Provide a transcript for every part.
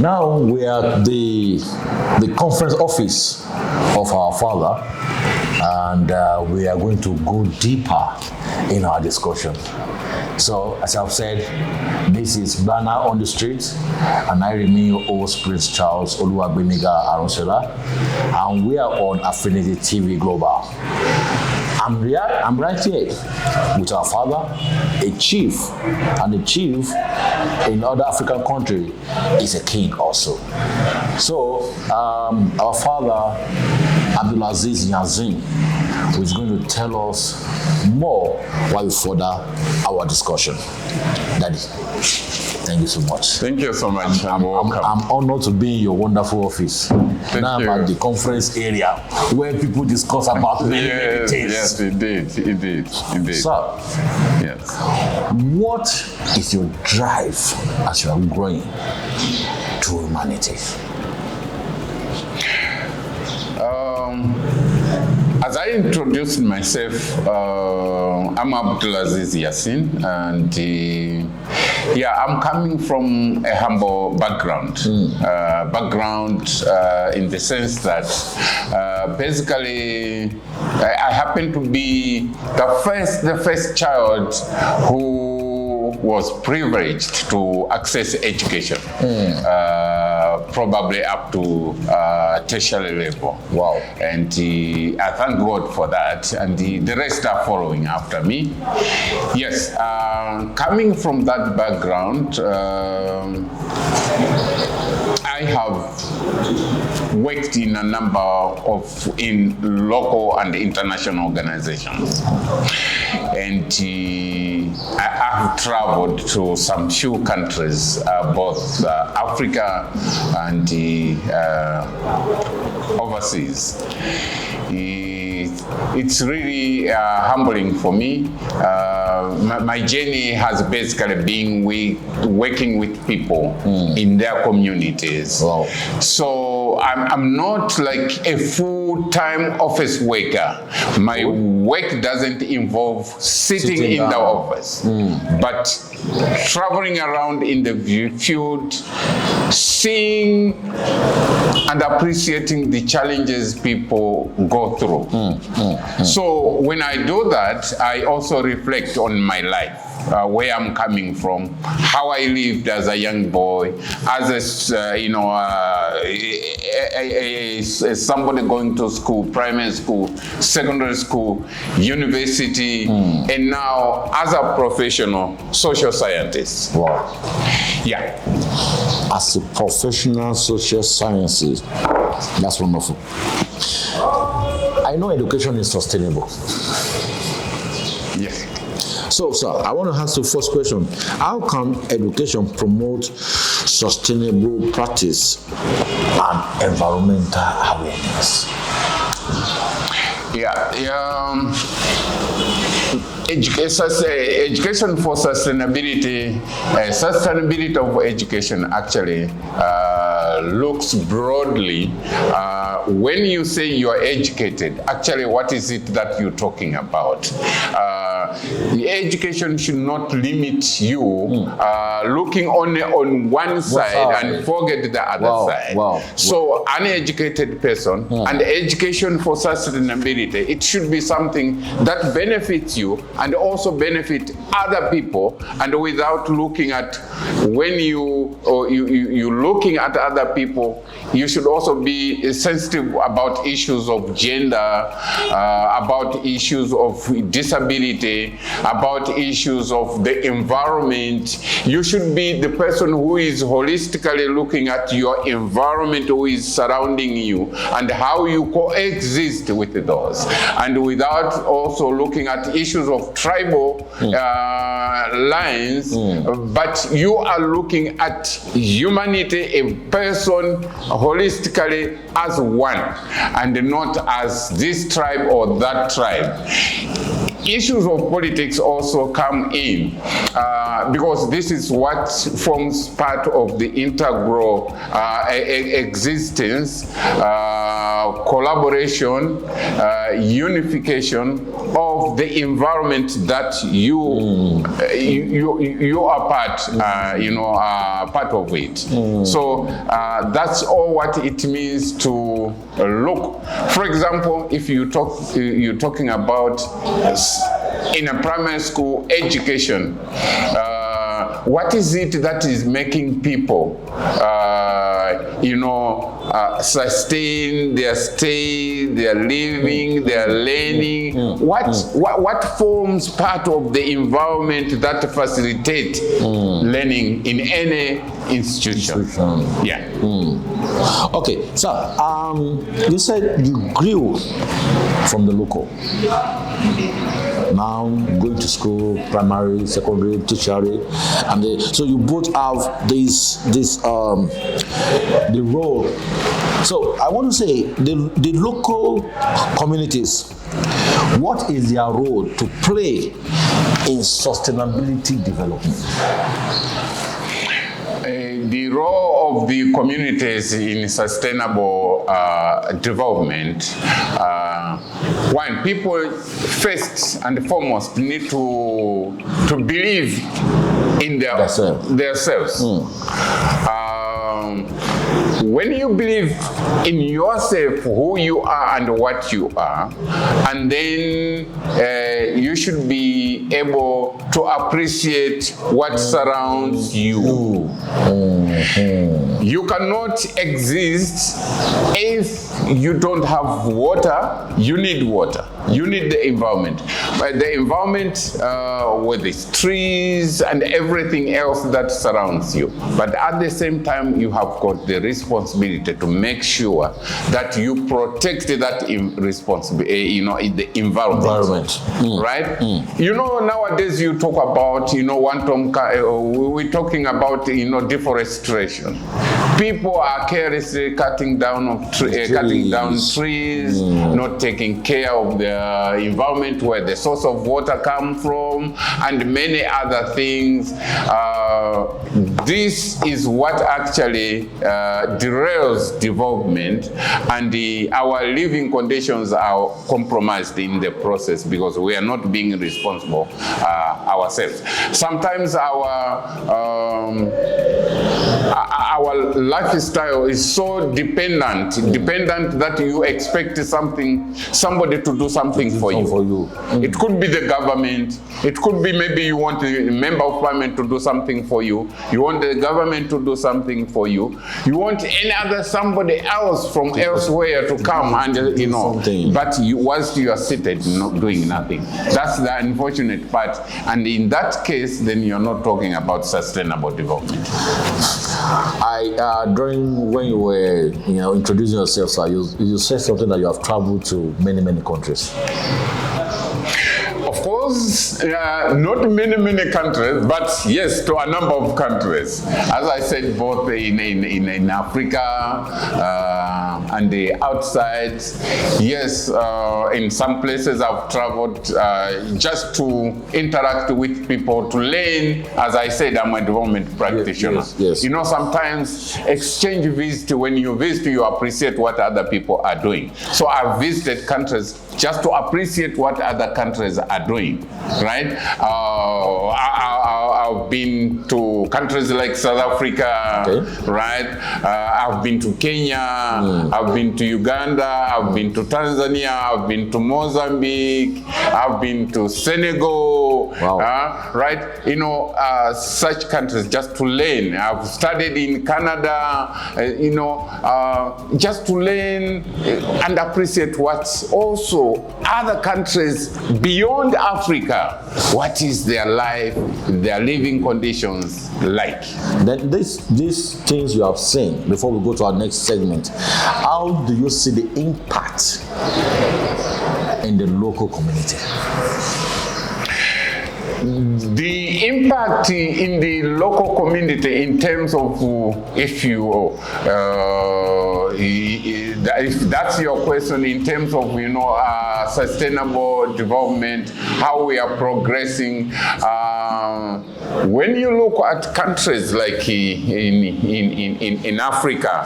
Now we are at the conference office of our father, and we are going to go deeper in our discussion. So, as I've said, this is Bwana on the street, and I remain your host, Prince Charles Oluwabeniga Aronsela, and we are on Affinity TV Global. I'm right here with our father, a chief, and a chief in other African country is a king also. So, our father, Abdul Aziz Yassin, who is going to tell us more while we further our discussion. Daddy, thank you so much. Thank you so much. I'm welcome. I'm honored to be in your wonderful office. Now I'm at the conference area where people discuss about many things. Yes, indeed. Sir, yes. What is your drive as you are growing to humanity? As I introduced myself, I'm Abdul Aziz Yassin, and I'm coming from a humble background. In the sense that basically I happen to be the first child who was privileged to access education, probably up to tertiary level. Wow. And I thank God for that, and the rest are following after me. Yes, coming from that background, I have worked in a number of local and international organizations, and I have traveled to some few countries, both Africa and overseas. It's really humbling for me. My journey has basically been working with people in their communities. Wow. So I'm not like a full-time office worker. My work doesn't involve sitting in the office, but traveling around in the field, seeing and appreciating the challenges people go through. So when I do that, I also reflect on my life. Where I'm coming from, how I lived as a young boy, as somebody going to school, primary school, secondary school, university, and now as a professional social scientist. Wow. Yeah. As a professional social scientist, that's wonderful. I know education is sustainable. Yes. So, sir, I want to ask the first question. How can education promote sustainable practice and environmental awareness? Education for sustainability, sustainability of education actually looks broadly. When you say you are educated, actually what is it that you're talking about? The education should not limit you looking only on one side and forget the other side. So uneducated person and education for sustainability, it should be something that benefits you and also benefit other people, and without looking at when you're looking at other people, you should also be sensitive about issues of gender, about issues of disability, about issues of the environment. You should be the person who is holistically looking at your environment, who is surrounding you, and how you coexist with those. And without also looking at issues of tribal lines, but you are looking at humanity, a person, holistically as one, and not as this tribe or that tribe. Issues of politics also come in because this is what forms part of the integral existence, collaboration, unification of the environment that you are part of it. So that's all what it means to look. For example, if you're talking about in a primary school education, what is it that is making people sustain their stay, their living, their learning? What forms part of the environment that facilitate learning in any institution? Yeah. Okay, so you said you grew from the local. Now going to school, primary, secondary, tertiary, and so you both have the role. So I want to say the local communities, what is their role to play in sustainability development? The role of the communities in sustainable development, one, people first and foremost need to believe in themselves. When you believe in yourself, who you are and what you are, and then you should be able to appreciate what surrounds you. You cannot exist if you don't have water. You need water. You need the environment. But the environment with its trees and everything else that surrounds you. But at the same time, you have got the responsibility to make sure that you protect that responsibility, the environment. Right? You know, nowadays you talk about, we're talking about, deforestation. People are carelessly cutting down trees, not taking care of the environment where the source of water comes from, and many other things. This is what actually derails development, and our living conditions are compromised in the process because we are not being responsible ourselves. Sometimes our lifestyle is so dependent that you expect somebody to do something for you. It could be the government. It could be maybe you want a member of parliament to do something for you. You want the government to do something for you. You want somebody else from elsewhere to come and but whilst you are seated not doing nothing. That's the unfortunate part. And in that case, then you're not talking about sustainable development. During when you were introducing yourself, sir, you said something that you have traveled to many countries. Of course, not many countries, but yes, to a number of countries. As I said, both in Africa and the outside. Yes, in some places I've traveled just to interact with people, to learn. As I said, I'm a development practitioner. Yes. Sometimes exchange visit, when you visit, you appreciate what other people are doing. So I've visited countries just to appreciate what other countries are doing, right? I've been to countries like South Africa, right? I've been to Kenya, I've been to Uganda, I've been to Tanzania, I've been to Mozambique, I've been to Senegal, right? Such countries just to learn. I've studied in Canada, just to learn and appreciate what's also other countries beyond Africa. What is their life, their living conditions like? Then these things you have seen, before we go to our next segment, how do you see the impact in the local community? The impact in the local community in terms of if that's your question, in terms of sustainable development, how we are progressing. when you look at countries like in Africa,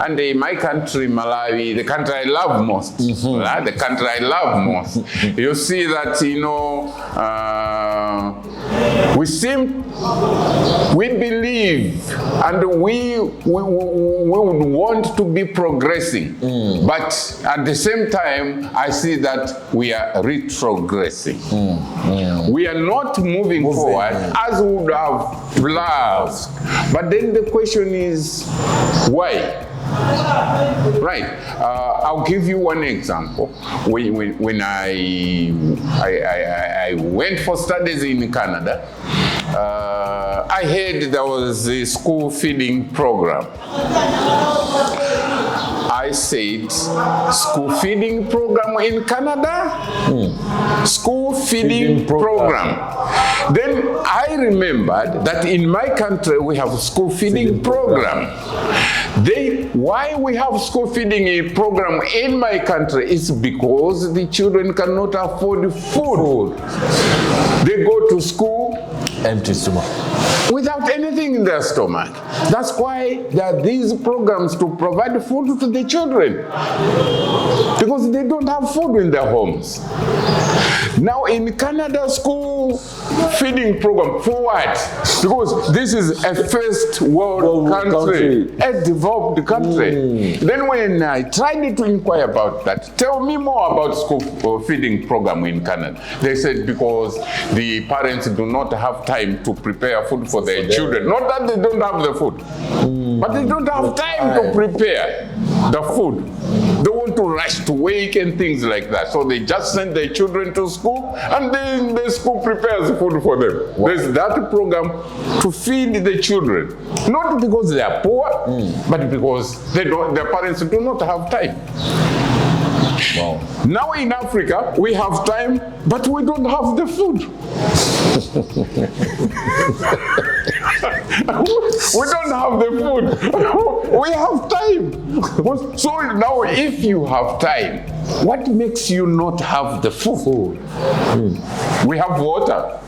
and in my country, Malawi, the country I love most, the country I love most, you see that, you know, we believe and we would want to be progressing, but at the same time, I see that we are retrogressing. We are not moving forward as we would have loved. But then the question is, why? Right. I'll give you one example. When I went for studies in Canada, I heard there was a school feeding program. I said, school feeding program in Canada? School feeding program. Then I remembered that in my country we have a school feeding program. Why we have school feeding program in my country is because the children cannot afford food. They go to school empty stomach, without anything in their stomach. That's why there are these programs to provide food to the children, because they don't have food in their homes. Now in Canada, school feeding program, for what? Because this is a first world country, a developed country. Then when I tried to inquire about that, tell me more about school feeding program in Canada. They said because the parents do not have time to prepare food for their children. Not that they don't have the food, but they don't have time to prepare the food. They want to rush to wake and things like that. So they just send their children to school, and then the school prepares food for them. Wow. There's that program to feed the children. Not because they are poor, but because their parents do not have time. Wow. Now in Africa, we have time, but we don't have the food. We don't have the food. We have time. So now if you have time, what makes you not have the food? We have water.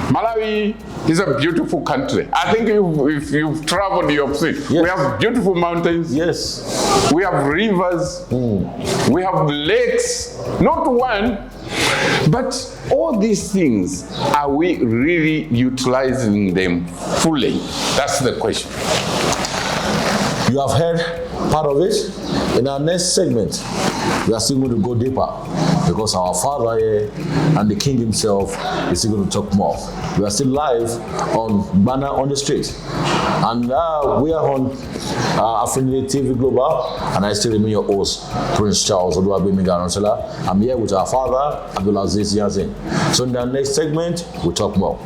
Malawi is a beautiful country. I think if you've traveled, you have seen. Yes. We have beautiful mountains. Yes. We have rivers. We have lakes. Not one, but all these things, are we really utilizing them fully? That's the question. You have heard part of it. In our next segment, we are still going to go deeper, because our Father here and the King himself is still going to talk more. We are still live on Bwana on the Street, and we are on Africa TV Global, and I still remain your host, Prince Charles Oduagbemi. I'm here with our Father, Abdul Aziz Yassin. So in the next segment, we'll talk more.